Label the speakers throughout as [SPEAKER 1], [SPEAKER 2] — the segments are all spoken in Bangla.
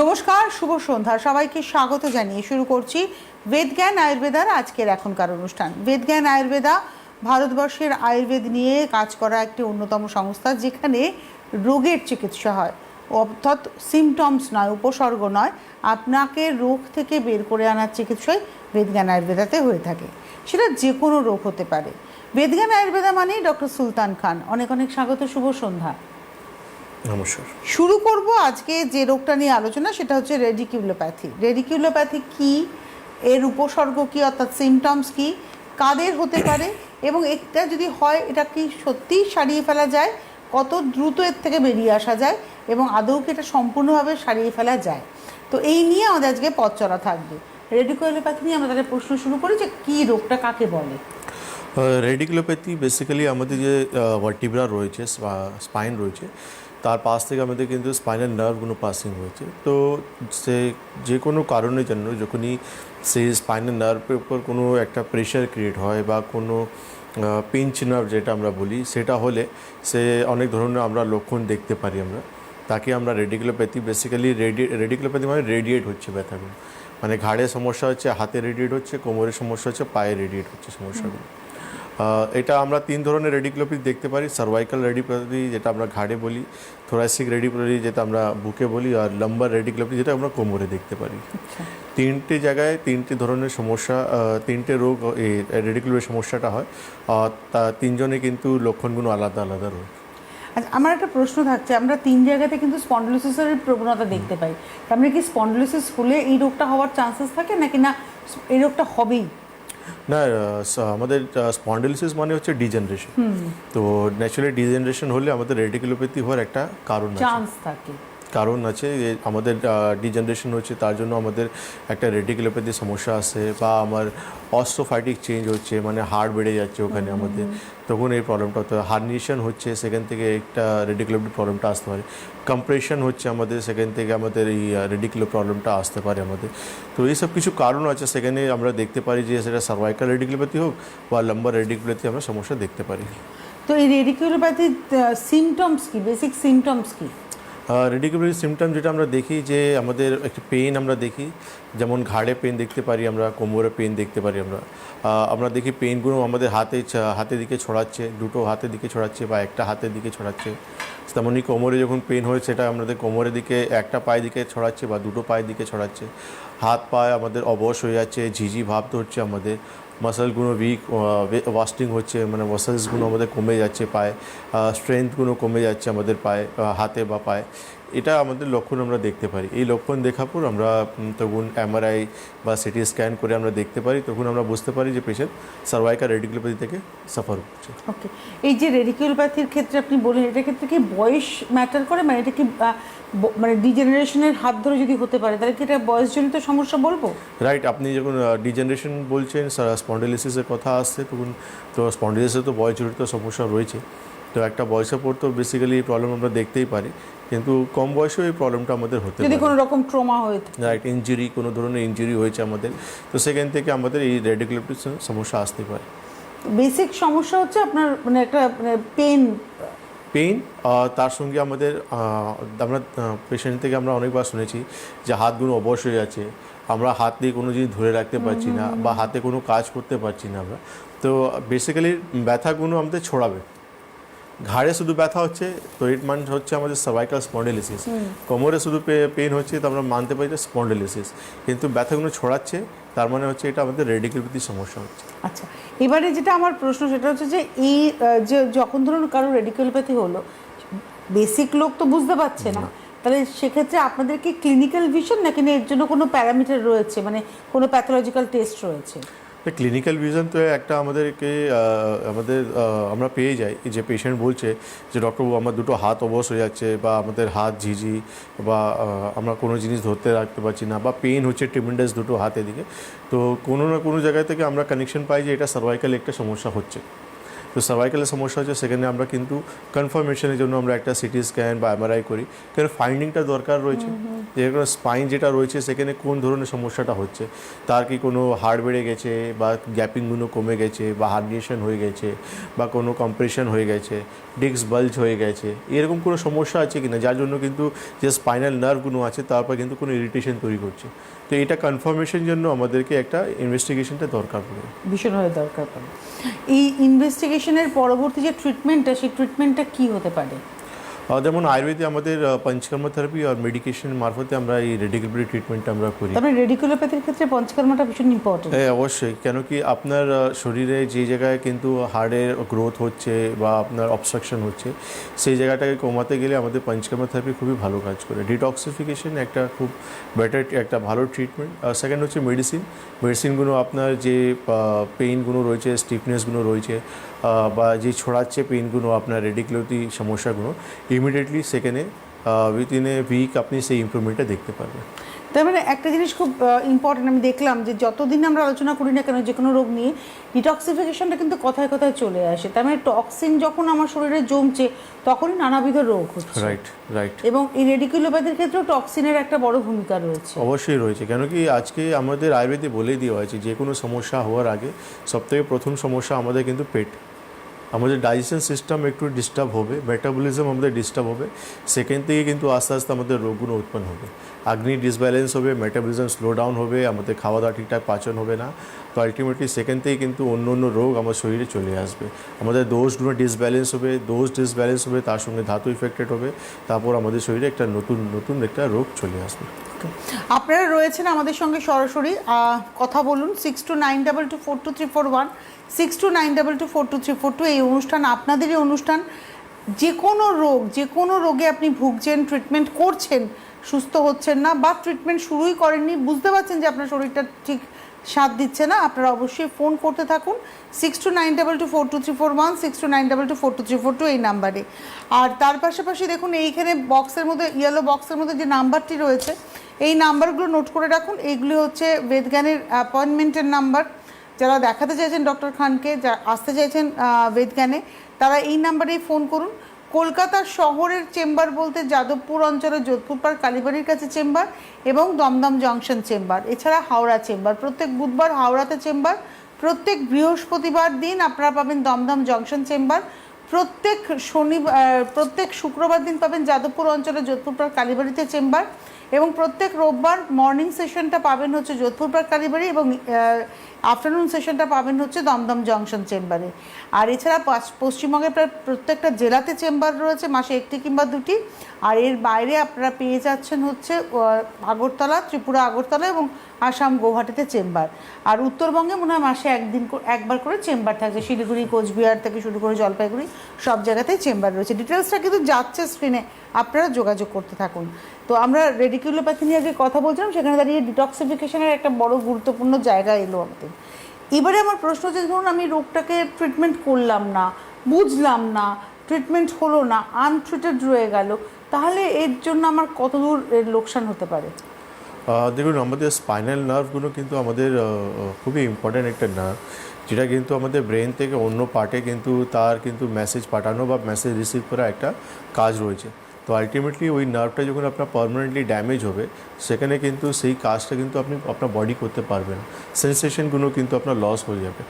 [SPEAKER 1] নমস্কার, শুভ সন্ধ্যা। সবাইকে স্বাগত জানিয়ে শুরু করছি বেদজ্ঞান আয়ুর্বেদার আজকের এখনকার অনুষ্ঠান। বেদজ্ঞান আয়ুর্বেদা ভারতবর্ষের আয়ুর্বেদ নিয়ে কাজ করা একটি অন্যতম সংস্থা, যেখানে রোগের চিকিৎসা হয়, অর্থাৎ সিমটমস নয়, উপসর্গ নয়, আপনাকে রোগ থেকে বের করে আনার চিকিৎসাই বেদজ্ঞান আয়ুর্বেদাতে হয়ে থাকে। সেটা যে কোনো রোগ হতে পারে। বেদজ্ঞান আয়ুর্বেদা মানেই ডক্টর সুলতান খান। অনেক অনেক স্বাগত, শুভ সন্ধ্যা।
[SPEAKER 2] নমস্কার।
[SPEAKER 1] শুরু করব আজকে যে রোগটা নিয়ে আলোচনা, সেটা হচ্ছে রেডিকিউলোপ্যাথি। রেডিকিউলোপ্যাথি কি, এর উপসর্গ কি, অর্থাৎ সিমটমস কি, কাদের হতে পারে, এবং এটা যদি হয় এটা কি সত্যিই সারিয়ে ফেলা যায়, কত দ্রুত এর থেকে বেরিয়ে আসা যায়, এবং আদৌ কি এটা সম্পূর্ণভাবে সারিয়ে ফেলা যায়। তো এই নিয়ে আমাদের আজকে পথ চলা থাকবে। রেডিকিউলোপ্যাথি নিয়ে আমরা তাদের প্রশ্ন শুরু করি যে কী রোগটা কাকে বলে।
[SPEAKER 2] রেডিকুলোপ্যাথি বেসিক্যালি আমাদের যে ভার্টিব্রা রয়েছে, স্পাইন রয়েছে, তার পাশ থেকে আমাদের কিন্তু স্পাইনাল নার্ভগুলো পাসিং হয়েছে। তো সে যে কোনো কারণের জন্য যখনই সেই স্পাইনাল নার্ভের উপর কোনো একটা প্রেশার ক্রিয়েট হয় বা কোনো পিঞ্চ নার্ভ যেটা আমরা বলি, সেটা হলে সে অনেক ধরনের আমরা লক্ষণ দেখতে পারি। তাকে আমরা রেডিকুলোপ্যাথি, বেসিক্যালি রেডিকুলোপ্যাথি মানে রেডিয়েট হচ্ছে ব্যথাগুলো, মানে ঘাড়ের সমস্যা হচ্ছে, হাতে রেডিয়েট হচ্ছে, কোমরের সমস্যা হচ্ছে, পায়ে রেডিয়েট হচ্ছে সমস্যাগুলো। এটা আমরা তিন ধরনের রেডিকুলোপ্যাথি দেখতে পারি। সার্ভাইকাল রেডিকুলোপ্যাথি যেটা আমরা ঘাড়ে বলি, থোরাসিক রেডিকুলোপ্যাথি যেটা আমরা বুকে বলি, আর লাম্বার রেডিকুলোপ্যাথি যেটা আমরা কোমরে দেখতে পারি। তিনটে জায়গায় তিনটে ধরনের সমস্যা, তিনটে রোগ এই রেডিকুলোপ্যাথি সমস্যাটা হয়। তা তিনজনে কিন্তু লক্ষণগুলো আলাদা আলাদা রোগ।
[SPEAKER 1] আচ্ছা, আমার একটা প্রশ্ন থাকছে, আমরা তিন জায়গাতে কিন্তু স্পন্ডিলোসিসের প্রবণতা দেখতে পাই। তার মানে কি স্পন্ডিলোসিস হলে এই রোগটা হওয়ার চান্সেস থাকে, নাকি না এই রোগটা হবেই?
[SPEAKER 2] না, আমাদের স্পন্ডিলোসিস মানে হচ্ছে ডিজেনারেশন। তো ন্যাচুরালি ডিজেনারেশন হলে আমাদের রেডিকুলোপ্যাথি হওয়ার একটা
[SPEAKER 1] চান্স থাকে।
[SPEAKER 2] কারণ আছে। আমাদের ডিজেনারেশন হচ্ছে, তার জন্য আমাদের একটা রেডিকুলোপ্যাথি সমস্যা আছে, বা আমার অস্টোফাইটিক চেঞ্জ হচ্ছে, মানে হাড় বেড়ে যাচ্ছে ওখানে আমাদের, তখন এই প্রবলেমটা হতে হয়। হার্নিয়েশন হচ্ছে, সেখান থেকে একটা রেডিকুলোপ্যাথি প্রবলেমটা আসতে পারে। কম্প্রেশন হচ্ছে আমাদের, সেখান থেকে আমাদের এই রেডিকুলো প্রবলেমটা আসতে পারে আমাদের। তো এইসব কিছু কারণ আছে, সেখানে আমরা দেখতে পারি যে সেটা সার্ভাইকাল রেডিকুলোপ্যাথি হোক বা লাম্বার রেডিকুলোপ্যাথি, আমরা সমস্যা দেখতে পারি।
[SPEAKER 1] তো এই রেডিকিউলোপ্যাথির সিমটমস কি, বেসিক সিমটমস কি?
[SPEAKER 2] রেডিকুলোপ্যাথি সিমটম যেটা আমরা দেখি, যে আমাদের একটা পেন আমরা দেখি, যেমন ঘাড়ে পেন দেখতে পারি আমরা, কোমরে পেন দেখতে পারি আমরা দেখি পেনগুলো আমাদের হাতের দিকে ছড়াচ্ছে, দুটো হাতের দিকে ছড়াচ্ছে বা একটা হাতের দিকে ছড়াচ্ছে। তেমনই কোমরে যখন পেন হয়, সেটা আমাদের কোমরের দিকে, একটা পায়ের দিকে ছড়াচ্ছে বা দুটো পায়ের দিকে ছড়াচ্ছে। হাত পায়ে আমাদের অবশ হয়ে যাচ্ছে, ঝিঝি ভাব ধরছে আমাদের, মাসলগুলো ওয়াস্টিং হচ্ছে, মানে মাসলসগুলো আমাদের কমে যাচ্ছে পায়ে, স্ট্রেংথগুলো কমে যাচ্ছে আমাদের পায়ে, হাতে বা পায়ে। এটা আমাদের লক্ষণ আমরা দেখতে পারি। এই লক্ষণ দেখার পর আমরা তখন এমআরআই বা সিটি স্ক্যান করে আমরা দেখতে পারি, তখন আমরা বুঝতে পারি যে পেশেন্ট সার্ভাইকাল রেডিকুলোপ্যাথি থেকে সাফার করছে।
[SPEAKER 1] ওকে, এই যে রেডিকিউলোপ্যাথির ক্ষেত্রে আপনি বলেন, এটার ক্ষেত্রে কি বয়স ম্যাটার করে? মানে এটা কি মানে ডিজেনারেশনের হাত ধরে যদি হতে পারে, তাহলে কি এটা বয়সজনিত সমস্যা বলবো?
[SPEAKER 2] রাইট, আপনি যখন ডিজেনারেশন বলছেন, স্পন্ডিলোসিসের কথা আসছে, তখন তো স্পন্ডিলোসিসে তো বয়সজনিত সমস্যা রয়েছে। তো একটা বয়সের পর তো বেসিক্যালি এই প্রবলেম আমরা দেখতেই পারি, কিন্তু কম বয়সেও এই প্রবলেমটা আমাদের হতে পারে।
[SPEAKER 1] যদি কোনো রকম ট্রমা হয়ে থাকে,
[SPEAKER 2] রাইট, ইনজুরি, কোনো ধরনের ইনজুরি হয়েছে আমাদের, তো সেখান থেকে আমাদের এই রেডিকুলোপ্যাথি সমস্যা আসতে পারে।
[SPEAKER 1] বেসিক সমস্যা হচ্ছে আপনার মানে একটা পেন।
[SPEAKER 2] তার সঙ্গে আমাদের আমরা পেশেন্ট থেকে আমরা অনেকবার শুনেছি যে হাতগুলো অবশ হয়ে যাচ্ছে, আমরা হাত দিয়ে কোনো জিনিস ধরে রাখতে পারছি না, বা হাতে কোনো কাজ করতে পারছি না আমরা। তো বেসিক্যালি ব্যথাগুলো আমাদের ছড়াবে। ঘাড়ে শুধু ব্যথা হচ্ছে, তো এর মানে হচ্ছে আমাদের সার্ভাইকাল স্পন্ডিলোসিস। কোমরে শুধু পেন হচ্ছে, তো আমরা মানতে পারি যে স্পন্ডিলোসিস, কিন্তু ব্যথাগুলো ছড়াচ্ছে, তার মানে হচ্ছে এটা আমাদের রেডিকুলোপ্যাথি সমস্যা হচ্ছে।
[SPEAKER 1] আচ্ছা, এবারে যেটা আমার প্রশ্ন, সেটা হচ্ছে যে এই যে যখন ধরুন কারো রেডিকুলোপ্যাথি হলো, বেসিক লোক তো বুঝতে পারছে না, তাহলে সেক্ষেত্রে আপনাদের কি ক্লিনিক্যাল ভিশন, নাকি না এর জন্য কোনো প্যারামিটার রয়েছে, মানে কোনো প্যাথোলজিক্যাল টেস্ট রয়েছে?
[SPEAKER 2] ক্লিনিক্যাল ভিশন তো একটা আমরা পেয়ে যাই, যে পেশেন্ট বলছে যে ডক্টরবাবু আমার দুটো হাত অবশ হয়ে যাচ্ছে, বা আমাদের হাত ঝিঝি, বা আমরা কোনো জিনিস ধরতে রাখতে পারছি না, বা পেন হচ্ছে ট্রিমেন্ডাস দুটো হাতের দিকে। তো কোনো না কোনো জায়গা থেকে আমরা কানেকশন পাই যে এটা সার্ভাইকাল একটা সমস্যা হচ্ছে। তো সার্ভাইকালের সমস্যা হচ্ছে সেখানে আমরা কিন্তু কনফার্মেশনের জন্য আমরা একটা সিটি স্ক্যান বা এমআরআই করি, কারণ ফাইন্ডিংটা দরকার রয়েছে যে স্পাইন যেটা রয়েছে সেখানে কোন ধরনের সমস্যাটা হচ্ছে, তার কি কোনো হাড় বেড়ে গেছে বা গ্যাপিংগুলো কমে গেছে বা হার্নিয়েশন হয়ে গেছে বা কোনো কম্প্রেশন হয়ে গেছে, ডিস্ক বাল্জ হয়ে গেছে, এরকম কোনো সমস্যা আছে কি না, যার জন্য কিন্তু যে স্পাইনাল নার্ভগুলো আছে তারপর কিন্তু কোনো ইরিটেশন তৈরি করছে। তো এটা কনফার্মেশন জন্য আমাদেরকে একটা ইনভেস্টিগেশনটা দরকার পড়ে,
[SPEAKER 1] ভীষণভাবে দরকার পড়ে। এই ইনভেস্টিগেশনের পরবর্তী যে ট্রিটমেন্টটা, সেই ট্রিটমেন্টটা কি হতে পারে?
[SPEAKER 2] যেমন আয়ুর্বেদে আমাদের পঞ্চকর্ম থেরাপি আর মেডিকেশন মারফতে আমরা এই রেডিকুলার ট্রিটমেন্টটা আমরা করি।
[SPEAKER 1] তবে রেডিকুলোপ্যাথির ক্ষেত্রে পঞ্চকর্মটা ভীষণ ইম্পর্টেন্ট।
[SPEAKER 2] হ্যাঁ অবশ্যই, কেন কি আপনার শরীরে যে জায়গায় কিন্তু হাড়ের গ্রোথ হচ্ছে বা আপনার অবস্ট্রাকশন হচ্ছে সেই জায়গাটাকে কমাতে গেলে আমাদের পঞ্চকর্ম থেরাপি খুবই ভালো কাজ করে। ডিটক্সিফিকেশন একটা খুব বেটার একটা ভালো ট্রিটমেন্ট। আর সেকেন্ড হচ্ছে মেডিসিনগুলো আপনার যে পেইনগুলো রয়েছে, স্টিফনেসগুলো রয়েছে বা যে ছড়াচ্ছে পেইনগুলো আপনার রেডিকুলোপ্যাথি সমস্যাগুলো, ইমিডিয়েটলি সেখানে উইথিন এ উইক আপনি সেই ইমপ্রুভমেন্টটা দেখতে পারবেন।
[SPEAKER 1] তার মানে একটা জিনিস খুব ইম্পর্টেন্ট, আমি দেখলাম যে যতদিন আমরা আলোচনা করি না কেন যে কোনো রোগ নিয়ে, ডিটক্সিফিকেশনটা কিন্তু কথায় কথায় চলে আসে। তার মানে টক্সিন যখন আমার শরীরে জমছে তখনই নানাবিধ রোগ হচ্ছে।
[SPEAKER 2] রাইট।
[SPEAKER 1] এবং এই রেডিকুলোপ্যাথির ক্ষেত্রেও টক্সিনের একটা বড় ভূমিকা রয়েছে।
[SPEAKER 2] অবশ্যই রয়েছে, কেন কি আজকে আমাদের আয়ুর্বেদে বলেই দেওয়া হয়েছে যে কোনো সমস্যা হওয়ার আগে সবথেকে প্রথম সমস্যা আমাদের কিন্তু পেট। আমাদের ডাইজেশন সিস্টেম একটু ডিস্টার্ব হবে, মেটাবলিজম আমাদের ডিস্টার্ব হবে, সেখান থেকে কিন্তু আস্তে আস্তে আমাদের রোগগুলো উৎপন্ন হবে। আগ্নি ডিসব্যালেন্স হবে, মেটাবলিজম স্লো ডাউন হবে, আমাদের খাওয়া দাওয়া ঠিকঠাক পাচন হবে না, তো আলটিমেটলি সেখান থেকে কিন্তু অন্য অন্য রোগ আমার শরীরে চলে আসবে। আমাদের দোষগুলো ডিসব্যালেন্স হবে, তার সঙ্গে ধাতু ইফেক্টেড হবে, তারপর আমাদের শরীরে একটা নতুন একটা রোগ চলে আসবে।
[SPEAKER 1] আপনারা রয়েছেন আমাদের সঙ্গে সরাসরি, কথা বলুন 6292242341, 6292242342। এই অনুষ্ঠান আপনাদেরই অনুষ্ঠান। যে কোনো রোগে আপনি ভুগছেন, ট্রিটমেন্ট করছেন, সুস্থ হচ্ছেন না বা ট্রিটমেন্ট শুরুই করেননি, বুঝতে পারছেন যে আপনার শরীরটা ঠিক সাথ দিচ্ছে না, আপনারা অবশ্যই ফোন করতে থাকুন 6292242341, 6292242342 এই নাম্বারে। আর তার পাশাপাশি দেখুন এইখানে বক্সের মধ্যে, ইয়েলো বক্সের মধ্যে যে নাম্বারটি রয়েছে, এই নাম্বারগুলো নোট করে রাখুন। এইগুলি হচ্ছে বেদজ্ঞানের অ্যাপয়েন্টমেন্টের নাম্বার। যারা দেখাতে চাইছেন ডক্টর খানকে, যারা আসতে চাইছেন বেদজ্ঞানে, তারা এই নাম্বারেই ফোন করুন। কলকাতার শহরের চেম্বার বলতে যাদবপুর অঞ্চলের যোধপুর পার্ক কালীবাড়ির কাছে চেম্বার এবং দমদম জংশন চেম্বার, এছাড়া হাওড়া চেম্বার। প্রত্যেক বুধবার হাওড়াতে চেম্বার, প্রত্যেক বৃহস্পতিবার দিন আপনারা পাবেন দমদম জংশন চেম্বার, প্রত্যেক শুক্রবার দিন পাবেন যাদবপুর অঞ্চলের যোধপুর পার্ক কালীবাড়িতে চেম্বার, এবং প্রত্যেক রোববার মর্নিং সেশনটা পাবেন হচ্ছে যোধপুর পার্ক কালীবাড়ি এবং আফটারনুন সেশনটা পাবেন হচ্ছে দমদম জংশন চেম্বারে। আর এছাড়া পশ্চিমবঙ্গের প্রায় প্রত্যেকটা জেলাতে চেম্বার রয়েছে, মাসে একটি কিংবা দুটি। আর এর বাইরে আপনারা পেয়ে যাচ্ছেন হচ্ছে আগরতলা, ত্রিপুরা আগরতলা এবং আসাম গৌহাটিতে চেম্বার। আর উত্তরবঙ্গে মনে হয় মাসে একবার করে চেম্বার থাকছে, শিলিগুড়ি, কোচবিহার থেকে শুরু করে জলপাইগুড়ি সব জায়গাতেই চেম্বার রয়েছে। ডিটেলসটা কিন্তু যাচ্ছে স্ক্রিনে, আপনারা যোগাযোগ করতে থাকুন। তো আমরা রেডিকুলোপ্যাথি নিয়ে আগে কথা বলছিলাম, সেখানে দাঁড়িয়ে ডিটক্সিফিকেশনের একটা বড় গুরুত্বপূর্ণ জায়গা এলো আমাদের। এবারে আমার প্রশ্ন হচ্ছে, ধরুন আমি রোগটাকে ট্রিটমেন্ট করলাম না, বুঝলাম না, ট্রিটমেন্ট হলো না, আনট্রিটেড রয়ে গেল, তাহলে এর জন্য আমার কতদূর এর লোকসান হতে পারে?
[SPEAKER 2] দেখুন, আমাদের স্পাইনাল নার্ভগুলো কিন্তু আমাদের খুবই ইম্পর্ট্যান্ট একটা নার্ভ, যেটা কিন্তু আমাদের ব্রেন থেকে অন্য পার্টে কিন্তু তার কিন্তু মেসেজ পাঠানো বা মেসেজ রিসিভ করা একটা কাজ রয়েছে। তো আলটিমেটলি ওই নার্ভটা যখন আপনার পার্মানেন্টলি ড্যামেজ হবে, সেখানে কিন্তু সেই কাজটা কিন্তু আপনি আপনার বডি করতে পারবেন, সেন্সেশনগুলো কিন্তু আপনার লস হয়ে যাবে।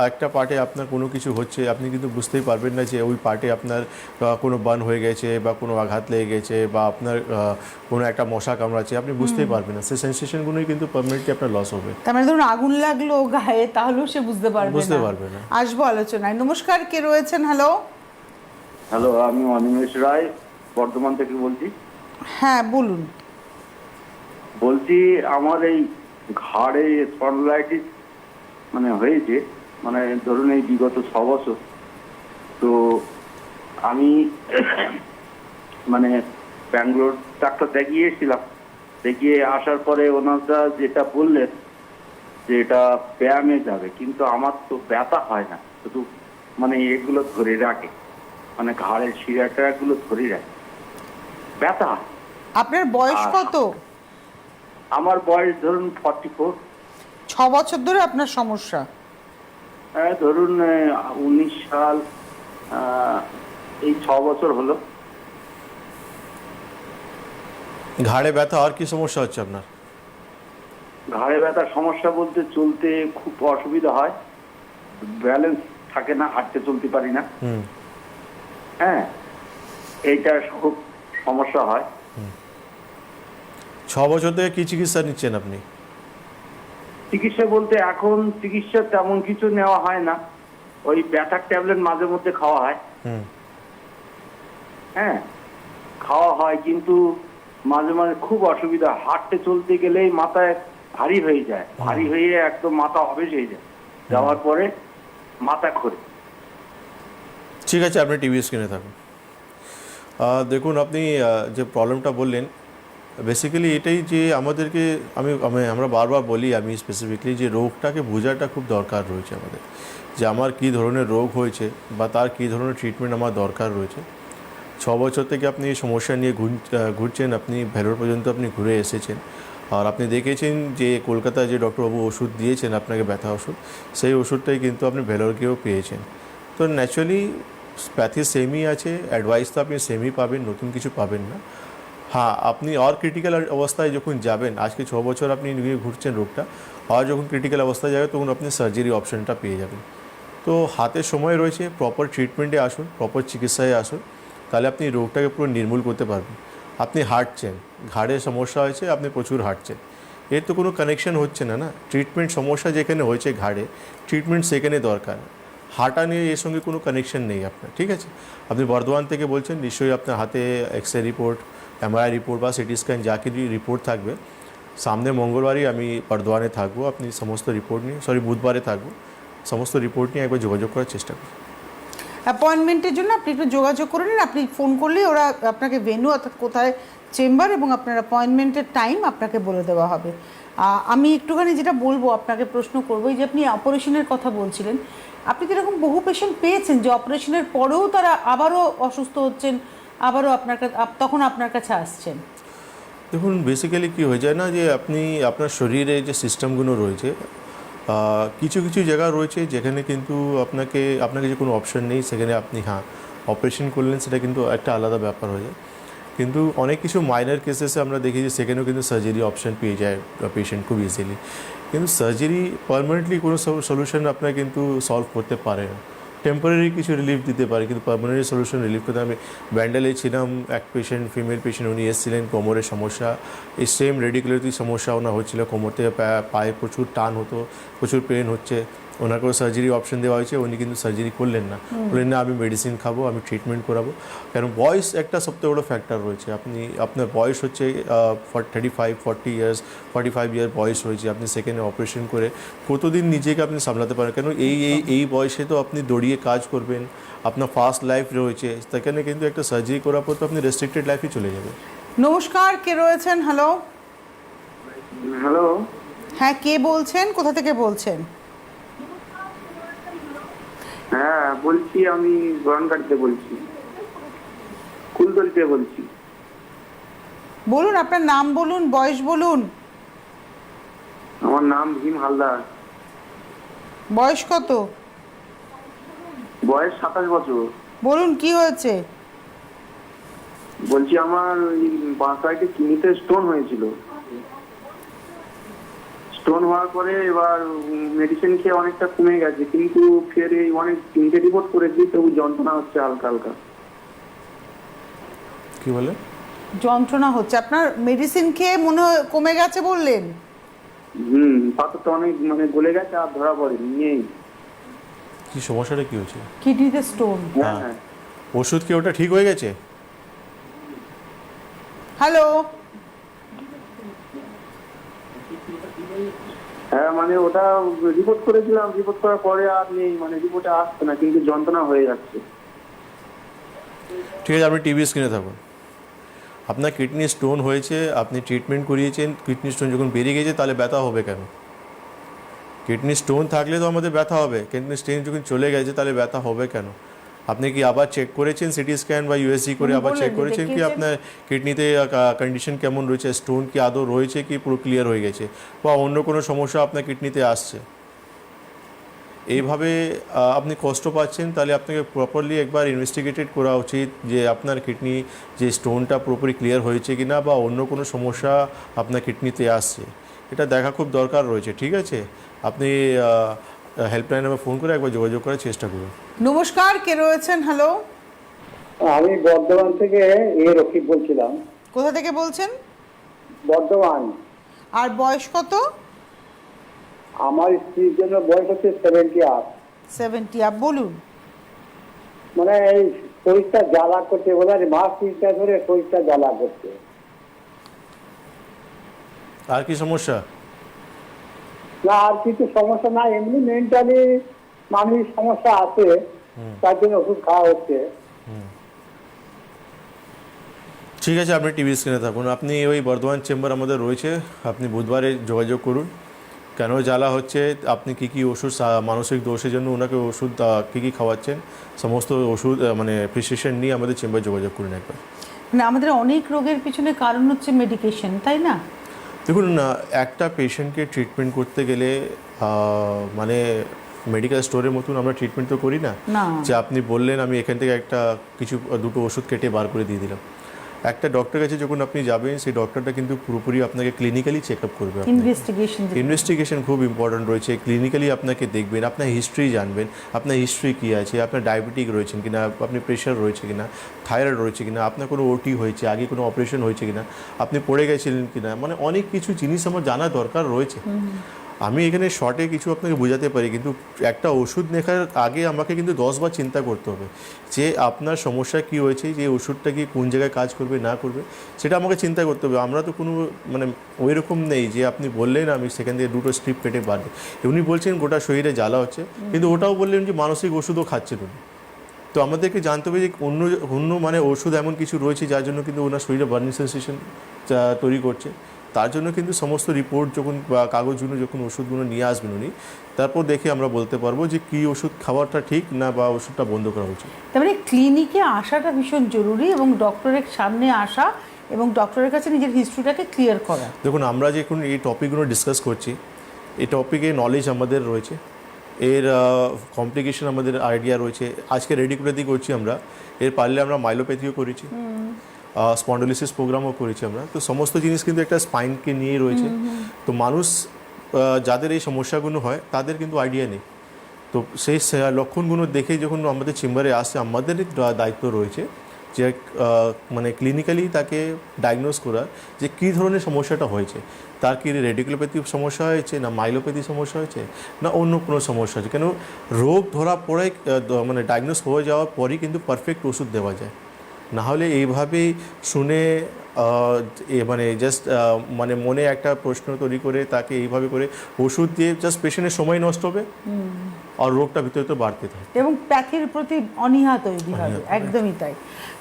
[SPEAKER 2] একটা পার্টে আপনার কোনো কিছু হচ্ছে, আপনি কিন্তু বুঝতেই পারবেন না যে ওই পার্টে আপনার কোনো বার্ন হয়ে গেছে বা কোনো আঘাত লেগে গেছে বা আপনার কোনো একটা মশা কামড়াচ্ছে, আপনি বুঝতেই পারবেন না, সেই সেন্সেশনগুলোই কিন্তু পার্মানেন্টলি আপনার লস হবে।
[SPEAKER 1] তার মানে ধরুন আগুন লাগলো গায়ে, তাহলেও সে বুঝতে পারবে না। আসবো আলোচনায়। নমস্কার, কে রয়েছেন? হ্যালো,
[SPEAKER 3] আমি অনিমেষ রায় বর্ধমান থেকে বলছি।
[SPEAKER 1] হ্যাঁ বলুন।
[SPEAKER 3] বলছি আমার এই ঘাড়ে স্পন্ডলাইটিস হয়েছে, ধরুন এই বিগত 6 বছর। তো আমি ব্যাঙ্গালোর ডাক্তার দেখিয়েছিলাম, দেখিয়ে আসার পরে ওনারা যেটা বললেন যে এটা ব্যায়ামে যাবে, কিন্তু আমার তো ব্যথা হয় না, শুধু এগুলো ধরে রাখে, ঘাড়ের শিরাটাগুলো ধরে রাখে, ব্যথা।
[SPEAKER 1] আপনার বয়স কত?
[SPEAKER 3] আমার বয়স ধরুন 44।
[SPEAKER 1] 6 বছর ধরে আপনার সমস্যা?
[SPEAKER 3] ধরুন 19 সাল, এই 6 বছর হলো।
[SPEAKER 2] ঘাড়ে ব্যথা আর কি সমস্যা হচ্ছে আপনার?
[SPEAKER 3] ঘাড়ে ব্যথার সমস্যা বলতে চলতে খুব অসুবিধা হয়, ব্যালেন্স থাকে না, হাঁটতে চলতে পারি না।
[SPEAKER 2] হুম।
[SPEAKER 3] হ্যাঁ, এইটা খুব সমস্যা হয়।
[SPEAKER 2] 6 বছর থেকে কি চিকিৎসা নিচ্ছেন আপনি?
[SPEAKER 3] চিকিৎসা বলতে এখন চিকিৎসা তেমন কিছু নেওয়া হয় না, ওই ব্যথার ট্যাবলেট মাঝে মধ্যে খাওয়া হয়।
[SPEAKER 2] হুম।
[SPEAKER 3] হ্যাঁ, খাওয়া হয়, কিন্তু মাঝে মাঝে খুব অসুবিধা, হাঁটতে চলতে গেলেই মাথায় ভারী হয়ে যায়, ভারী হয়ে একদম মাথা অবেশ হয়ে যায়, যাওয়ার পরে মাথা ঘোরে।
[SPEAKER 2] ঠিক আছে, আপনি টিভি স্ক্রিনে থাকুন। দেখুন, আপনি যে প্রবলেমটা বললেন, বেসিক্যালি এটাই যে আমাদেরকে আমরা বারবার বলি, আমি স্পেসিফিকলি, যে রোগটাকে বোঝাটা খুব দরকার রয়েছে আমাদের, যে আমার কী ধরনের রোগ হয়েছে বা তার কী ধরনের ট্রিটমেন্ট আমার দরকার রয়েছে। 6 বছর থেকে আপনি এই সমস্যা নিয়ে ঘুরছেন, আপনি ভেলোর পর্যন্ত আপনি ঘুরে এসেছেন, আর আপনি দেখেছেন যে কলকাতায় যে ডক্টরবাবু ওষুধ দিয়েছেন আপনাকে, ব্যথা ওষুধ, সেই ওষুধটাই কিন্তু আপনি ভেলোরকেও পেয়েছেন। তো ন্যাচুরালি প্যাথি সেমই আছে, অ্যাডভাইস তো আপনি সেমই পাবেন, নতুন কিছু পাবেন না। হ্যাঁ, আপনি আর ক্রিটিক্যাল অবস্থায় যখন যাবেন, আজকে 6 বছর আপনি নিয়ে ঘুরছেন রোগটা, আর যখন ক্রিটিক্যাল অবস্থায় যাবে তখন আপনি সার্জারি অপশনটা পেয়ে যাবেন। তো হাতে সময় রয়েছে, প্রপার ট্রিটমেন্টে আসুন, প্রপার চিকিৎসায় আসুন, তাহলে আপনি রোগটাকে পুরো নির্মূল করতে পারবেন। আপনি হাঁটছেন, ঘাড়ের সমস্যা হয়েছে, আপনি প্রচুর হাঁটছেন, এর তো কোনো কানেকশন হচ্ছে না না। ট্রিটমেন্ট সমস্যা যেখানে হয়েছে ঘাড়ে, ট্রিটমেন্ট সেখানে দরকার, হাঁটা নিয়ে এর সঙ্গে কোনো কানেকশন নেই আপনার। ঠিক আছে, আপনি বর্ধমান থেকে বলছেন, নিশ্চয়ই আপনার হাতে এক্সরে রিপোর্ট, এমআরআই রিপোর্ট বা সিটি স্ক্যান যা কিছু রিপোর্ট থাকবে, সামনে মঙ্গলবারই আমি বর্ধমানে থাকবো, আপনি সমস্ত রিপোর্ট নিয়ে, বুধবারে থাকবো, সমস্ত রিপোর্ট নিয়ে একবার যোগাযোগ করার চেষ্টা করুন।
[SPEAKER 1] অ্যাপয়েন্টমেন্টের জন্য আপনি একটু যোগাযোগ করে নিন, আপনি ফোন করলেই ওরা আপনাকে ভেন্যু অর্থাৎ কোথায় চেম্বার এবং আপনার অ্যাপয়েন্টমেন্টের টাইম আপনাকে বলে দেওয়া হবে। আমি একটুখানি যেটা বলবো, আপনাকে প্রশ্ন করবো, এই যে আপনি অপারেশনের কথা বলছিলেন, আপনি তো এরকম বহু পেশেন্ট পেয়েছেন যে অপারেশনের পরেও তারা আবারও অসুস্থ হচ্ছেন, আবারও তখন আপনার কাছে আসছেন।
[SPEAKER 2] দেখুন, বেসিক্যালি কী হয়ে যায় না, যে আপনি আপনার শরীরে যে সিস্টেমগুলো রয়েছে, কিছু কিছু জায়গা রয়েছে যেখানে কিন্তু আপনাকে যে কোনো অপশন নেই, সেখানে আপনি অপারেশন করলেন, সেটা কিন্তু একটা আলাদা ব্যাপার হয়ে যায়। কিন্তু অনেক কিছু মাইনর কেসেসে আমরা দেখি যে সেখানেও কিন্তু সার্জারি অপশন পেয়ে যায় পেশেন্ট খুব ইজিলি। কিন্তু সার্জারি পারমানেন্টলি কোনো সলিউশন আপনার কিন্তু সলভ করতে পারে না, টেম্পোরারি কিছু রিলিফ দিতে পারে, কিন্তু পারমানেন্ট সলিউশন রিলিফ করতে। আমি ব্যান্ডেলে ছিলাম, এক পেশেন্ট, ফিমেল পেশেন্ট, উনি এসেছিলেন, কোমরের সমস্যা, এই সেম রেডিকুলারিটি সমস্যা ওনার হচ্ছিলো, কোমর থেকে পায়ে প্রচুর টান হতো, প্রচুর পেন হচ্ছে, ওনাকেও সার্জারি অপশন দেওয়া হয়েছে, উনি কিন্তু সার্জারি করলেন না, বললেন না আমি মেডিসিন খাবো, আমি ট্রিটমেন্ট করাবো। কারণ বয়স একটা সবথেকে বড়ো ফ্যাক্টর রয়েছে, আপনার বয়স হচ্ছে 45 ইয়ার বয়স হয়েছে, আপনি সেখানে অপারেশন করে কতদিন নিজেকে আপনি সামলাতে পারেন? কেন এই বয়সে তো আপনি দৌড়িয়ে কাজ করবেন, আপনার ফাস্ট লাইফ রয়েছে, সেখানে কিন্তু একটা সার্জারি করার পর তো আপনি রেস্ট্রিক্টেড লাইফই চলে যাবে।
[SPEAKER 1] নমস্কার, কে রয়েছেন? হ্যালো।
[SPEAKER 3] হ্যালো,
[SPEAKER 1] হ্যাঁ, কে বলছেন, কোথা থেকে বলছেন?
[SPEAKER 3] হ্যাঁ বলছি, আমি গরনঘাটিতে বলছি, কুলতলিতে বলছি।
[SPEAKER 1] বলুন, আপনার নাম বলুন, বয়স বলুন।
[SPEAKER 3] আমার নাম ভীম হালদার।
[SPEAKER 1] বয়স কত?
[SPEAKER 3] বয়স 27 বছর।
[SPEAKER 1] বলুন, কি হয়েছে?
[SPEAKER 3] বলছি, আমার ওই বাঁ সাইডে কিডনিতে স্টোন হয়েছিল, স্টোন হওয়ার পরে এবার মেডিসিন খেয়ে অনেকটা কমে গেছে, কিন্তু ফের এই অনেক 3টে রিপোর্ট করেছি, তবু যন্ত্রণা হচ্ছে হালকা হালকা।
[SPEAKER 2] কি বলে
[SPEAKER 1] যন্ত্রণা হচ্ছে? আপনার মেডিসিন খেয়ে মনে হয় কমে গেছে বললেন?
[SPEAKER 3] পাথরটা অনেক গলে গেছে, আর ধরা পড়েনি, নেই।
[SPEAKER 2] কি সমস্যাটা কি হয়েছে?
[SPEAKER 1] কিডনিতে স্টোন।
[SPEAKER 3] হ্যাঁ,
[SPEAKER 2] ওষুধ কি ওটা ঠিক হয়ে গেছে?
[SPEAKER 1] হ্যালো।
[SPEAKER 3] হ্যাঁ, ওটা রিপোর্ট করেছিলাম, রিপোর্ট করার পরে আর নেই, রিপোর্টে আসছে না, কিন্তু যন্ত্রণা হয়ে যাচ্ছে।
[SPEAKER 2] ঠিক আছে, আপনি টিভি স্ক্রিনে থাকুন। আপনার কিডনি স্টোন হয়েছে, আপনি ট্রিটমেন্ট করিয়েছেন, কিডনি স্টোন যখন বেরিয়ে গেছে তাহলে ব্যথা হবে কেন? কিডনি স্টোন থাকলে তো আমাদের ব্যথা হবে, কিডনি স্টোন যখন চলে গেছে তাহলে ব্যথা হবে কেন? আপনি কি আবার চেক করেছেন সিটি স্ক্যান বা ইউএসজি করে আবার চেক করেছেন কি আপনার কিডনিতে কন্ডিশন কেমন রয়েছে, স্টোন কি আদৌ রয়েছে কি পুরো ক্লিয়ার হয়ে গেছে, বা অন্য কোনো সমস্যা আপনার কিডনিতে আসছে? এইভাবে আপনি কষ্ট পাচ্ছেন, তাহলে আপনাকে প্রপারলি একবার ইনভেস্টিগেটেড করা উচিত যে আপনার কিডনি যে স্টোনটা পুরোপুরি ক্লিয়ার হয়েছে কিনা বা অন্য কোনো সমস্যা আপনার কিডনিতে আসছে, এটা দেখা খুব দরকার রয়েছে। ঠিক আছে, আপনি হেল্পলাইন নাম্বার ফোন করে একবার যোগাযোগ করার চেষ্টা করুন।
[SPEAKER 1] নমস্কার, কে রয়েছেন? হ্যালো,
[SPEAKER 4] আমি বর্ধমান থেকে রফিক বলছিলাম।
[SPEAKER 1] কোথা থেকে বলছেন?
[SPEAKER 4] বর্ধমান।
[SPEAKER 1] আর বয়স কত?
[SPEAKER 4] আমার স্ত্রীর জন্য বয়স হচ্ছে 78।
[SPEAKER 1] 70 আপ, বলুন।
[SPEAKER 4] মানে এই শরীরটা জ্বালা করছে, বোধহয় মাস 3টা ধরে শরীরটা জ্বালা করছে।
[SPEAKER 2] আর কি সমস্যা?
[SPEAKER 4] না, আর কিছু সমস্যা নাই, এমনি মেন্টালি মানসিক সমস্যা আছে, তার জন্য ওষুধ খাওয়া হচ্ছে।
[SPEAKER 2] ঠিক আছে, আপনি টিভি স্ক্রিনে থাকুন। আপনি ওই বর্ধমান চেম্বার আমাদের রয়েছে, আপনি বুধবারে যোগাযোগ করুন। কেন জ্বালা হচ্ছে, আপনি কী কী ওষুধ মানসিক দোষের জন্য ওনাকে ওষুধ কী কী খাওয়াচ্ছেন, সমস্ত ওষুধ মানে প্রেসক্রিপশন নিয়ে আমাদের চেম্বারে যোগাযোগ করুন একবার।
[SPEAKER 1] মানে আমাদের অনেক রোগের পিছনে কারণ হচ্ছে মেডিকেশন, তাই না?
[SPEAKER 2] দেখুন, একটা পেশেন্টকে ট্রিটমেন্ট করতে গেলে মানে মেডিকেল স্টোরের মতন আমরা ট্রিটমেন্ট তো করি না যে আপনি বললেন আমি এখান থেকে একটা দুটো ওষুধ কেটে বার করে দিয়ে দিলাম। একটা ডক্টরের কাছে যখন আপনি যাবেন, সেই ডক্টরটা কিন্তু পুরোপুরি আপনাকে ক্লিনিক্যালি চেক আপ করবে। ইনভেস্টিগেশন খুব ইম্পর্ট্যান্ট রয়েছে। ক্লিনিক্যালি আপনাকে দেখবেন, আপনার হিস্ট্রি জানবেন, আপনার হিস্ট্রি কী আছে, আপনার ডায়াবেটিক রয়েছেন কিনা, আপনি প্রেশার রয়েছে কিনা, থাইরয়েড রয়েছে কিনা, আপনার কোনো ওটি হয়েছে, আগে কোনো অপারেশন হয়েছে কিনা, আপনি পড়ে গেছিলেন কিনা, মানে অনেক কিছু জিনিস আমার জানা দরকার রয়েছে। আমি এখানে শর্টে কিছু আপনাকে বোঝাতে পারি, কিন্তু একটা ওষুধ লেখার আগে আমাকে কিন্তু 10 বার চিন্তা করতে হবে যে আপনার সমস্যা কি হয়েছে, যে ওষুধটা কি কোন জায়গায় কাজ করবে না করবে, সেটা আমাকে চিন্তা করতে হবে। আমরা তো কোনো মানে ওই রকম নেই যে আপনি বললেন আমি সেখান থেকে দুটো স্ট্রিপ কেটে বাড়বে। উনি বলছেন গোটা শরীরে জ্বালা হচ্ছে, কিন্তু ওটাও বললেন যে মানসিক ওষুধও খাচ্ছেন উনি। তো আমাদেরকে জানতে হবে যে অন্য মানে ওষুধ এমন কিছু রয়েছে যার জন্য কিন্তু ওনার শরীরে বার্নিং সেন্সেশন তৈরি করছে। তার জন্য কিন্তু সমস্ত রিপোর্ট যখন বা কাগজগুলো যখন ওষুধগুলো নিয়ে আসবেন উনি, তারপর দেখে আমরা বলতে পারবো যে কী ওষুধ খাওয়াটা ঠিক না বা ওষুধটা বন্ধ করা উচিত।
[SPEAKER 1] তারপরে ক্লিনিকে আসাটা ভীষণ জরুরি এবং ডক্টরের সামনে আসা এবং ডক্টরের কাছে নিজের হিস্ট্রিটাকে ক্লিয়ার করা।
[SPEAKER 2] দেখুন, আমরা যখন এই টপিকগুলো ডিসকাস করছি, এই টপিকে নলেজ আমাদের রয়েছে, এর কমপ্লিকেশন আমাদের আইডিয়া রয়েছে। আজকে রেডিকুলোপ্যাথি করছি আমরা, এর পারলে আমরা মাইলোপ্যাথিও করেছি, স্পন্ডোলিসিস প্রোগ্রামও করেছি আমরা। তো সমস্ত জিনিস কিন্তু একটা স্পাইনকে নিয়ে রয়েছে। তো মানুষ যাদের এই সমস্যাগুলো হয় তাদের কিন্তু আইডিয়া নেই। তো সেই লক্ষণগুলো দেখে যখন আমাদের চেম্বারে আসে, আমাদের দায়িত্ব রয়েছে যে মানে ক্লিনিক্যালি তাকে ডায়াগনোজ করা যে কী ধরনের সমস্যাটা হয়েছে। তার কি রেডিকুলোপ্যাথি সমস্যা হয়েছে, না মাইলোপ্যাথি সমস্যা হয়েছে, না অন্য কোনো সমস্যা হয়েছে। কেন রোগ ধরা পড়ে মানে ডায়াগনোজ হয়ে যাওয়ার পরই কিন্তু পারফেক্ট ওষুধ দেওয়া যায়। না হলে এইভাবেই শুনে মানে জাস্ট মানে মনে একটা প্রশ্ন তৈরি করে তাকে এইভাবে করে ওষুধ দিয়ে জাস্ট পেশেন্টের সময় নষ্ট হবে আর রোগটা ভিতরে তো বাড়তে থাকে
[SPEAKER 1] এবং প্যাথির প্রতি অনীহা তৈরি হবে। একদমই তাই।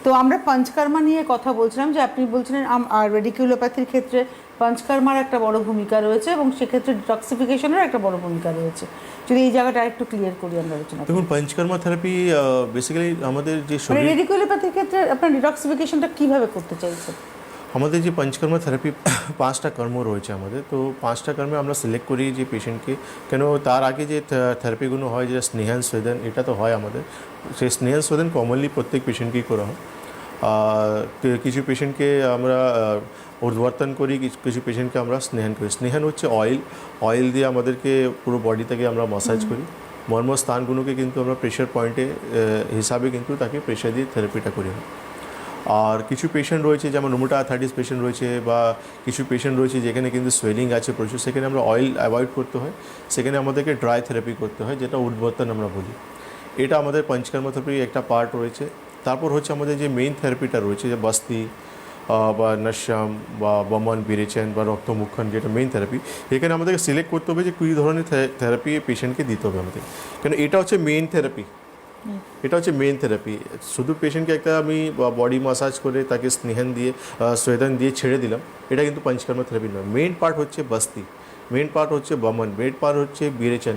[SPEAKER 1] তো আমরা পঞ্চকর্মা নিয়ে কথা বলছিলাম, যে আপনি বলছিলেন আর রেডিকুলোপ্যাথির ক্ষেত্রে পঞ্চকর্মার একটা বড় ভূমিকা রয়েছে এবং সেক্ষেত্রে ডিটক্সিফিকেশনের একটা বড় ভূমিকা রয়েছে। যদি এই জায়গাটা একটু ক্লিয়ার করি আমরা আলোচনা।
[SPEAKER 2] দেখুন, পঞ্চকর্মা থেরাপি বেসিক্যালি আমাদের যে
[SPEAKER 1] রেডিকুলোপ্যাথির ক্ষেত্রে আপনার ডিটক্সিফিকেশনটা কিভাবে করতে চাইছেন?
[SPEAKER 2] আমাদের যে পঞ্চকর্মা থেরাপি 5টা কর্ম রয়েছে আমাদের। তো 5টা কর্মে আমরা সিলেক্ট করি যে পেশেন্টকে, কেন তার আগে যে থেরাপিগুলো হয় যে স্নেহান স্বেদন, এটা তো হয় আমাদের। সেই স্নেহান স্বেদন কমনলি প্রত্যেক পেশেন্টকেই করা হয়। কিছু পেশেন্টকে আমরা উদ্বর্তন করি, কিছু পেশেন্টকে আমরা স্নেহান করি। স্নেহান হচ্ছে অয়েল দিয়ে আমাদেরকে পুরো বডি থেকে আমরা মাসাজ করি। মর্মস্থানগুলোকে কিন্তু আমরা প্রেশার পয়েন্টে হিসাবে কিন্তু তাকে প্রেশার দিয়ে থেরাপিটা করি। আর কিছু পেশেন্ট রয়েছে যেমন রুমেটয়েড আর্থ্রাইটিস পেশেন্ট রয়েছে, বা কিছু পেশেন্ট রয়েছে যেখানে কিন্তু সোয়েলিং আছে প্রচুর, সেখানে আমরা অয়েল অ্যাভয়েড করতে হয়, সেখানে আমাদেরকে ড্রাই থেরাপি করতে হয়, যেটা উদ্বর্তন আমরা বলি। এটা আমাদের পঞ্চকর্মা থেরাপির একটা পার্ট রয়েছে। তারপর হচ্ছে আমাদের যে মেইন থেরাপিটা রয়েছে, যে বস্তি বা নশ্যম বা বমন বিরেচন বা রক্তমুক্ষণ, যেটা মেইন থেরাপি, এখানে আমাদেরকে সিলেক্ট করতে হবে যে কী ধরনের থেরাপি পেশেন্টকে দিতে হবে আমাদের। কেন এটা হচ্ছে মেইন থেরাপি, এটা হচ্ছে মেইন থেরাপি। শুধু পেশেন্টকে একটা আমি বডি মাসাজ করে তাকে স্নেহান দিয়ে স্বেদন দিয়ে ছেড়ে দিলাম, এটা কিন্তু পঞ্চকর্মা থেরাপি নয়। মেইন পার্ট হচ্ছে বস্তি, মেইন পার্ট হচ্ছে বমন, মেইন পার্ট হচ্ছে বিরেচন,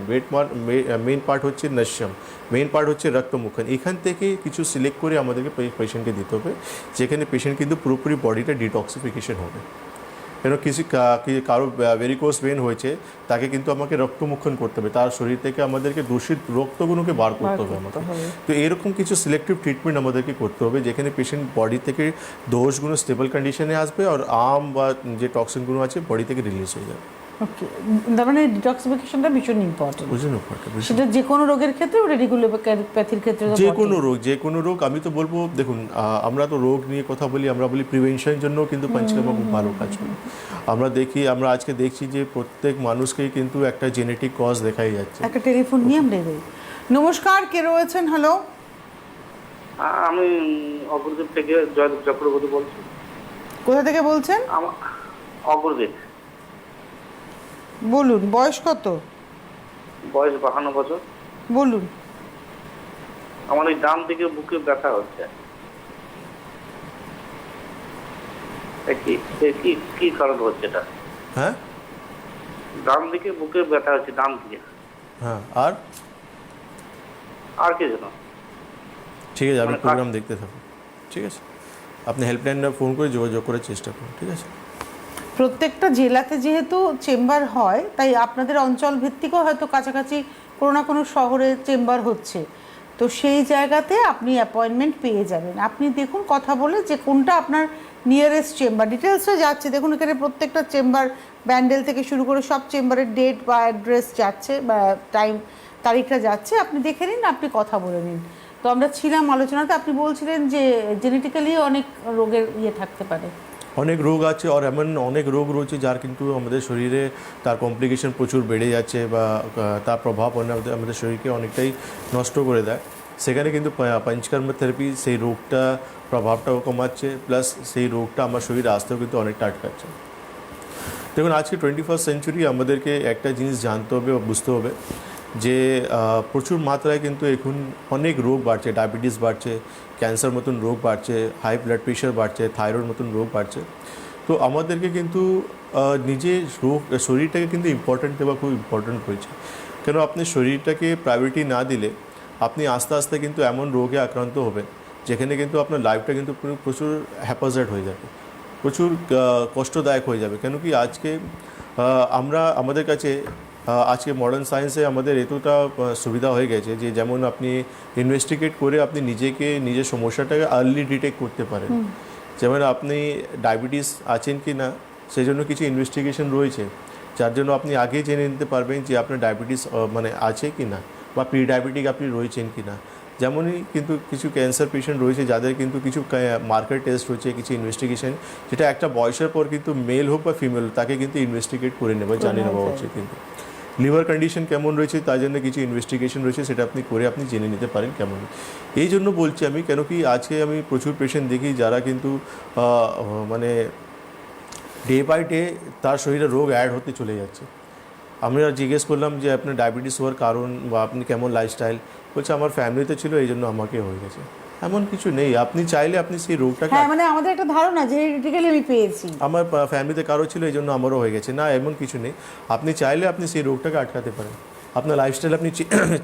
[SPEAKER 2] মেইন পার্ট হচ্ছে নশ্যম, মেইন পার্ট হচ্ছে রক্তমুক্ষণ। এখান থেকে কিছু সিলেক্ট করে আমাদেরকে পেশেন্টকে দিতে হবে, যেখানে পেশেন্ট কিন্তু পুরোপুরি বডিটা ডিটক্সিফিকেশন হবে। কেন কারো ভেরিকোজ ভেন হয়েছে, তাকে কিন্তু আমাকে রক্তমুক্ষণ করতে হবে, তার শরীর থেকে আমাদেরকে দূষিত রক্তগুলোকে বার করতে হবে আমাকে। তো এরকম কিছু সিলেক্টিভ ট্রিটমেন্ট আমাদেরকে করতে হবে, যেখানে পেশেন্ট বডি থেকে দোষগুলো স্টেবল কন্ডিশনে আসবে আর বা যে টক্সিনগুলো আছে বডি থেকে রিলিজ হয়ে যাবে।
[SPEAKER 1] ওকে, তার মানে ডিটক্সিফিকেশনটা ভীষণ ইম্পর্টেন্ট,
[SPEAKER 2] বুঝলেন?
[SPEAKER 1] সেটা যে কোনো রোগের ক্ষেত্রে, রেডিকুলোপ্যাথির ক্ষেত্রে
[SPEAKER 2] যে কোনো রোগ। আমি তো বলবো দেখুন, আমরা তো রোগ নিয়ে কথা বলি, আমরা বলি প্রিভেনশনের জন্য কিন্তু পঞ্চকর্মা খুব ভালো কাজ করে। আমরা আজকে দেখছি যে প্রত্যেক মানুষকেই কিন্তু একটা জেনেটিক কজ দেখাই যাচ্ছে।
[SPEAKER 1] একটা টেলিফোন নিয়ে আমরা এগোই। নমস্কার, কে রয়েছেন? হ্যালো,
[SPEAKER 5] আমি অগ্রদীপ থেকে জয়দেব চক্রবর্তী বলছি।
[SPEAKER 1] কোথা থেকে বলছেন?
[SPEAKER 5] অগ্রদীপ।
[SPEAKER 1] বলুন, বয়স কত?
[SPEAKER 5] বয়স 52 বছর।
[SPEAKER 1] বলুন।
[SPEAKER 5] আমার এই ডান দিকে বুকে ব্যথা হচ্ছে, কি কারণ হচ্ছে এটা?
[SPEAKER 2] হ্যাঁ,
[SPEAKER 5] ডান দিকে বুকে ব্যথা হচ্ছে, ডান দিকে।
[SPEAKER 2] হ্যাঁ,
[SPEAKER 5] আর কিছু না।
[SPEAKER 2] ঠিক আছে, আপনি প্রোগ্রাম দেখতে থাকুন। ঠিক আছে, আপনি হেল্পলাইনে ফোন করে যোগাযোগ করার চেষ্টা করুন। ঠিক আছে।
[SPEAKER 1] প্রত্যেকটা জেলাতে যেহেতু চেম্বার হয়, তাই আপনাদের অঞ্চল ভিত্তিকও হয়তো কাছাকাছি কোনো না কোনো শহরে চেম্বার হচ্ছে, তো সেই জায়গাতে আপনি অ্যাপয়েন্টমেন্ট পেয়ে যাবেন। আপনি দেখুন কথা বলে যে কোনটা আপনার নিয়ারেস্ট চেম্বার, ডিটেলসে যাচ্ছে দেখুন, এখানে প্রত্যেকটা চেম্বার ব্যান্ডেল থেকে শুরু করে সব চেম্বারের ডেট বা অ্যাড্রেস যাচ্ছে বা তারিখটা যাচ্ছে, আপনি দেখে নিন, আপনি কথা বলে নিন। তো আমরা ছিলাম আলোচনাতে, আপনি বলছিলেন যে জেনেটিক্যালি অনেক রোগের থাকতে পারে।
[SPEAKER 2] অনেক রোগ আছে, আর এমন অনেক রোগ রয়েছে যার কিন্তু আমাদের শরীরে তার কমপ্লিকেশন প্রচুর বেড়ে যাচ্ছে বা তার প্রভাব আমাদের শরীরকে অনেকটাই নষ্ট করে দেয়। সেখানে কিন্তু পঞ্চকর্ম থেরাপি সেই রোগটা প্রভাবটাও কমাচ্ছে, প্লাস সেই রোগটা আমার শরীরে আসতেও কিন্তু অনেকটা আটকাচ্ছে। দেখুন, আজকে 21st সেঞ্চুরি আমাদেরকে একটা জিনিস জানতে হবে বা বুঝতে হবে যে প্রচুর মাত্রায় কিন্তু এখন অনেক রোগ বাড়ছে, ডায়াবেটিস বাড়ছে, ক্যান্সার মতন রোগ বাড়ছে, হাই ব্লাড প্রেশার বাড়ছে, থাইরয়েড মতন রোগ বাড়ছে। তো আমাদেরকে কিন্তু নিজের শরীরটাকে কিন্তু ইম্পর্ট্যান্ট দেওয়া খুব ইম্পর্ট্যান্ট হয়েছে। কেন আপনি শরীরটাকে প্রায়োরিটি না দিলে আপনি আস্তে আস্তে কিন্তু এমন রোগে আক্রান্ত হবেন যেখানে কিন্তু আপনার লাইফটা কিন্তু প্রচুর হ্যাপাজার্ড হয়ে যাবে, প্রচুর কষ্টদায়ক হয়ে যাবে। কেন কি আজকে আমাদের কাছে আজকে মডার্ন সায়েন্সে আমাদের এতটা সুবিধা হয়ে গেছে যে যেমন আপনি ইনভেস্টিগেট করে আপনি নিজের সমস্যাটাকে আর্লি ডিটেক্ট করতে পারেন। যেমন আপনি ডায়াবেটিস আছেন কি না সেই জন্য কিছু ইনভেস্টিগেশন রয়েছে, যার জন্য আপনি আগেই জেনে নিতে পারবেন যে আপনার ডায়াবেটিস মানে আছে কি না, বা প্রি ডায়াবেটিক আপনি রয়েছেন কি না। যেমনই কিন্তু কিছু ক্যান্সার পেশেন্ট রয়েছে যাদের কিন্তু কিছু মার্কার টেস্ট রয়েছে, কিছু ইনভেস্টিগেশন, যেটা একটা বয়সের পর কিন্তু মেল হোক বা ফিমেল তাকে কিন্তু ইনভেস্টিগেট করে নেওয়া জানিয়ে নেওয়া উচিত। কিন্তু লিভার কন্ডিশন কেমন রয়েছে তার জন্য কিছু ইনভেস্টিগেশন রয়েছে, সেটা আপনি করে আপনি জেনে নিতে পারেন কেমন। এই জন্য বলছি আমি, কেন কি আজকে আমি প্রচুর পেশেন্ট দেখি যারা কিন্তু মানে ডে বাই ডে তার শরীরে রোগ অ্যাড হতে চলে যাচ্ছে। আমরা জিজ্ঞেস করলাম যে আপনার ডায়াবেটিস হওয়ার কারণ বা আপনি কেমন লাইফস্টাইল, বলছে আমার ফ্যামিলিতে ছিল এই জন্য আমাকে হয়ে গেছে। এমন কিছু নেই, আপনি চাইলে আপনি সেই রোগটাকে,
[SPEAKER 1] হ্যাঁ মানে আমাদের একটা ধারণা জেনেটিক্যালি আমি পেয়েছি,
[SPEAKER 2] আমার ফ্যামিলিতে কারো ছিল এই জন্য আমারও হয়ে গেছে, না এমন কিছু নেই। আপনি চাইলে আপনি সেই রোগটাকে আটকাতে পারেন, আপনার লাইফস্টাইল আপনি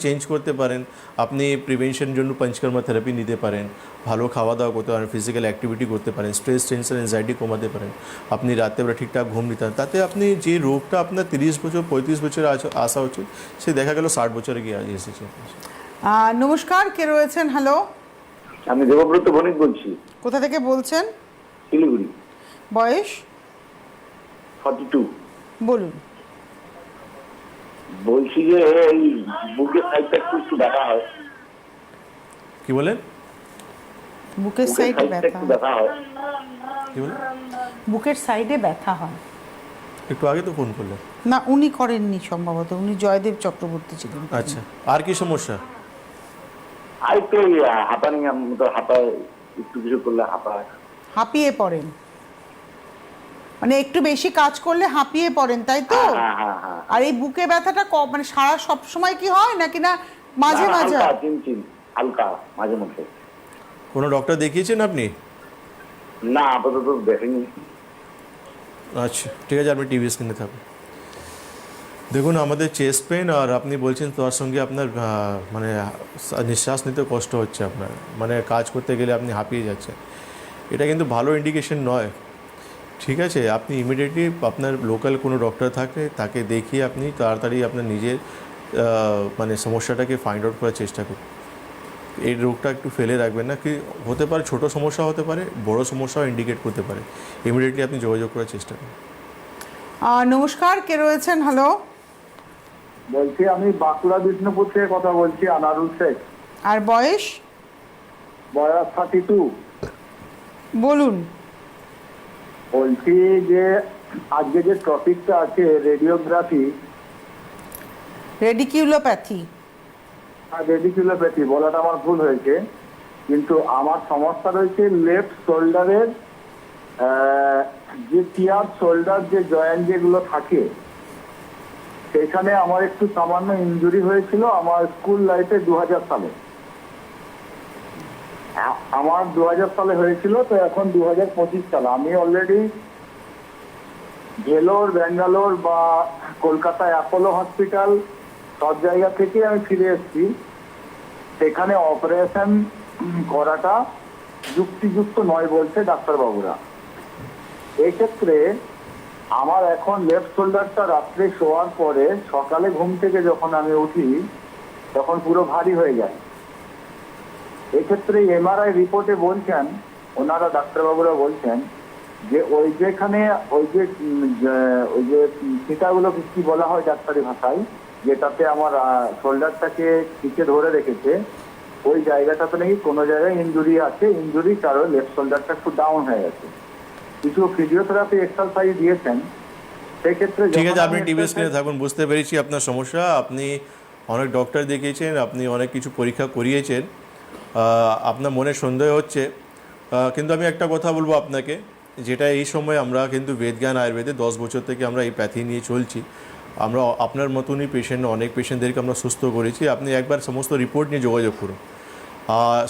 [SPEAKER 2] চেঞ্জ করতে পারেন, আপনি প্রিভেনশনের জন্য পঞ্চকর্মা থেরাপি নিতে পারেন, ভালো খাওয়া দাওয়া করতে পারেন, ফিজিক্যাল অ্যাক্টিভিটি করতে পারেন, স্ট্রেস টেনশন অ্যাংজাইটি কমাতে পারেন, আপনি রাত্রেবেলা ঠিকঠাক ঘুম নিতে পারেন। তাতে আপনি যে রোগটা আপনার 30 বছর 35 বছরে আসা উচিত সে দেখা গেল 60 বছরে গিয়ে এসেছে।
[SPEAKER 1] নমস্কার, কে রয়েছেন? হ্যালো,
[SPEAKER 3] আমি দেবব্রত বণিক বলছি।
[SPEAKER 1] কোথা থেকে বলছেন?
[SPEAKER 3] শিলিগুড়ি।
[SPEAKER 1] বয়স?
[SPEAKER 3] 42।
[SPEAKER 1] বলুন।
[SPEAKER 3] বলছি যে এই বুকের সাইডটা একটু ব্যথা হয়।
[SPEAKER 2] কি বলেন?
[SPEAKER 1] বুকের সাইডে ব্যথা
[SPEAKER 3] হয়।
[SPEAKER 2] কি বলেন?
[SPEAKER 1] বুকের সাইডে ব্যথা হয়।
[SPEAKER 2] একটু আগে তো ফোন করলেন।
[SPEAKER 1] না, উনি করেননি সম্ভবত, উনি জয়দেব চক্রবর্তী ছিলেন।
[SPEAKER 2] আচ্ছা, আর কি সমস্যা?
[SPEAKER 3] আর একটু হাঁপানি মতো হাঁপায়, একটু কিছু করলে হাঁপায়।
[SPEAKER 1] হাঁপিয়ে পড়েন, মানে একটু বেশি কাজ করলে হাঁপিয়ে পড়েন, তাই তো?
[SPEAKER 3] হ্যাঁ।
[SPEAKER 1] আর এই বুকে ব্যথাটা মানে সারা সব সময় কি হয় নাকি না মাঝে মাঝে?
[SPEAKER 3] হালকা মাঝে মধ্যে।
[SPEAKER 2] কোনো ডক্টর দেখিয়েছেন আপনি?
[SPEAKER 3] না, আপাতত দেখেনি।
[SPEAKER 2] আচ্ছা, ঠিক আছে, আপনি টিভি স্ক্রিনে থাকুন। দেখুন, আমাদের চেস্ট পেন আর আপনি বলছেন তার সঙ্গে আপনার মানে নিঃশ্বাস নিতে কষ্ট হচ্ছে আপনার, মানে কাজ করতে গেলে আপনি হাঁপিয়ে যাচ্ছেন, এটা কিন্তু ভালো ইন্ডিকেশন নয়। ঠিক আছে, আপনি ইমিডিয়েটলি আপনার লোকাল কোনো ডক্টর থাকে তাকে দেখিয়ে আপনি তাড়াতাড়ি আপনার নিজের মানে সমস্যাটাকে ফাইন্ড আউট করার চেষ্টা করুন। এই রোগটা একটু ফেলে রাখবেন না, কি হতে পারে ছোট সমস্যা হতে পারে, বড় সমস্যাও ইন্ডিকেট করতে পারে। ইমিডিয়েটলি আপনি যোগাযোগ করার চেষ্টা করুন।
[SPEAKER 1] নমস্কার, কে রয়েছেন? হ্যালো।
[SPEAKER 4] বলছি আমি বাঁকুড়া বিষ্ণুপুর থেকে কথা বলছি, আনারুল শেখ।
[SPEAKER 1] আর বয়স?
[SPEAKER 4] বয়স 32।
[SPEAKER 1] বলুন।
[SPEAKER 4] বলছি যে আজকে যে টপিকটা আছে রেডিওগ্রাফি,
[SPEAKER 1] রেডিকিউলোপ্যাথি।
[SPEAKER 4] রেডিকুলোপ্যাথি বলাটা আমার ভুল হয়েছে, কিন্তু আমার সমস্যা রয়েছে লেফট শোল্ডারের যে টিয়ার শোল্ডার যে জয়েন্ট যেগুলো থাকে সেখানে আমার একটু সামান্য ইনজুরি হয়েছিল আমার স্কুল লাইফে 2000 সালে। আমার 2000 সালে হয়েছিল, তো এখন 2025 সাল। আমি অলরেডি ভেলোর, ব্যাঙ্গালোর বা কলকাতায় অ্যাপোলো হসপিটাল সব জায়গা থেকে আমি ফিরে এসেছি। সেখানে অপারেশন করাটা যুক্তিযুক্ত নয় বলছে ডাক্তারবাবুরা। এক্ষেত্রে আমার এখন লেফট শোল্ডারটা রাত্রে শোয়ার পরে সকালে ঘুম থেকে যখন আমি উঠি তখন পুরো ভারী হয়ে যায়। এক্ষেত্রে এমআরআই রিপোর্টে বলছেন, ওনারা ডাক্তারবাবুরা বলছেন যে ওই যে ফিতাগুলো কি বলা হয় ডাক্তারি ভাষায়, যেটাতে আমার শোল্ডারটাকে নিচে ধরে রেখেছে, ওই জায়গাটাতে নাকি কোনো জায়গায় ইনজুরি আছে, ইনজুরির কারণে লেফট শোল্ডারটা একটু ডাউন হয়ে গেছে। কিছু ফিজিওথেরাপি এক্সারসাইজ দিয়েছেন, সেক্ষেত্রে
[SPEAKER 2] ঠিক আছে, আপনি টিভি স্ক্রিনে থাকুন, বুঝতে পেরেছি আপনার সমস্যা। আপনি অনেক ডক্টর দেখিয়েছেন, আপনি অনেক কিছু পরীক্ষা করিয়েছেন, আপনার মনে সন্দেহ হচ্ছে, কিন্তু আমি একটা কথা বলবো আপনাকে, যেটা এই সময় আমরা কিন্তু বেদজ্ঞান আয়ুর্বেদে 10 বছর থেকে আমরা এই প্যাথি নিয়ে চলছি। আমরা আপনার মতনই অনেক পেশেন্টদেরকে আমরা সুস্থ করেছি। আপনি একবার সমস্ত রিপোর্ট নিয়ে যোগাযোগ করুন।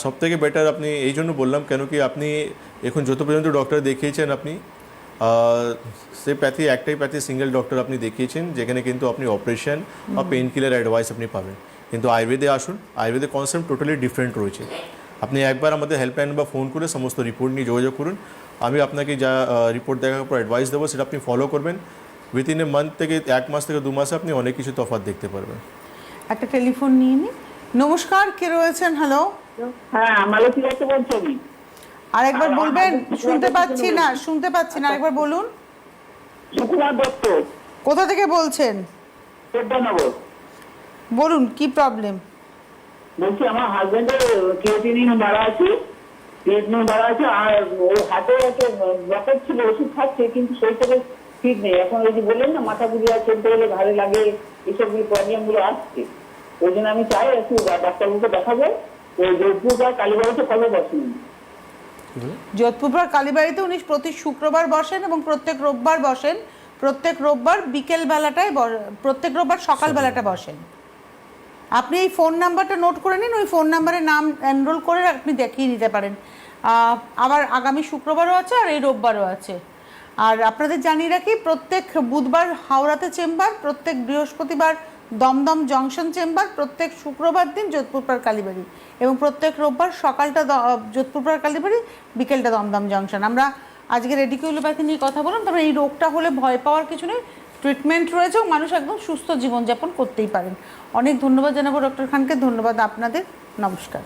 [SPEAKER 2] সবথেকে বেটার আপনি এই জন্য বললাম কেন কি আপনি এখন যত পর্যন্ত ডক্টর দেখিয়েছেন আপনি সে একটাই প্যাথি সিঙ্গেল ডক্টর আপনি দেখিয়েছেন, যেখানে কিন্তু আপনি অপারেশন বা পেন কিলার অ্যাডভাইস আপনি পাবেন। কিন্তু আয়ুর্বেদে আসুন, আয়ুর্বেদের কনসেপ্ট টোটালি ডিফারেন্ট রয়েছে। আপনি একবার আমাদের হেল্পলাইন বা ফোন করে সমস্ত রিপোর্ট নিয়ে যোগাযোগ করুন। আমি আপনাকে যা রিপোর্ট দেখার পর অ্যাডভাইস দেবো সেটা আপনি ফলো করবেন। উইথিন এ মান্থ থেকে 1 মাস থেকে 2 মাসে আপনি অনেক কিছু তফাৎ দেখতে পারবেন।
[SPEAKER 1] একটা টেলিফোন নিয়ে নি। নমস্কার, কে রয়েছেন? হ্যালো।
[SPEAKER 6] হ্যাঁ, মালতী দত্ত বলছি আমি।
[SPEAKER 1] আরেকবার বলবেন, শুনতে পাচ্ছি না আরেকবার বলুন।
[SPEAKER 6] সুকুমার দত্ত।
[SPEAKER 1] কোথা থেকে বলছেন?
[SPEAKER 6] চোদ্দনগর।
[SPEAKER 1] বলুন কি প্রবলেম?
[SPEAKER 6] বলছি আমার হাজবেন্ডের ক্রিয়েটিনিন বাড়া আছে, আর ওই হাতে একটা ব্লকেজ ছিল, ওষুধ খাচ্ছে, কিন্তু শরীরটা ঠিক নেই। এখন ওই যে বললেন না মাথা ঘুরিয়ে চলতে গেলে ঘাড়ে লাগে, এইসব প্রবলেম গুলো আসছে। ওই জন্য আমি চাই একটু ডাক্তারবাবুকে দেখাবো। ওই যোধপুর বা কালীবাড়িতে কবে বসেন?
[SPEAKER 1] যোধপুর কালীবাড়িতে উনি প্রতি শুক্রবার বসেন এবং প্রত্যেক রোববার বসেন। প্রত্যেক রোববার বিকেল বেলাটায়, প্রত্যেক রোববার সকালবেলাটা বসেন। আপনি এই ফোন নাম্বারটা নোট করে নিন, ওই ফোন নাম্বারে নাম এনরোল করে আপনি দেখিয়ে নিতে পারেন। আবার আগামী শুক্রবারও আছে আর এই রোববারও আছে। আর আপনাদের জানিয়ে রাখি, প্রত্যেক বুধবার হাওড়াতে চেম্বার, প্রত্যেক বৃহস্পতিবার দমদম জংশন চেম্বার, প্রত্যেক শুক্রবার দিন যোধপুরপাড় কালীবাড়ি এবং প্রত্যেক রোববার সকালটা যোধপুরপাড় কালীবাড়ি, বিকেলটা দমদম জংশন। আমরা আজকে রেডিকিউলোপ্যাথি নিয়ে কথা বললাম। তবে এই রোগটা হলে ভয় পাওয়ার কিছু নেই, ট্রিটমেন্ট রয়েছে, মানুষ একদম সুস্থ জীবনযাপন করতেই পারেন। অনেক ধন্যবাদ জানাবো ডক্টর খানকে। ধন্যবাদ আপনাদের। নমস্কার।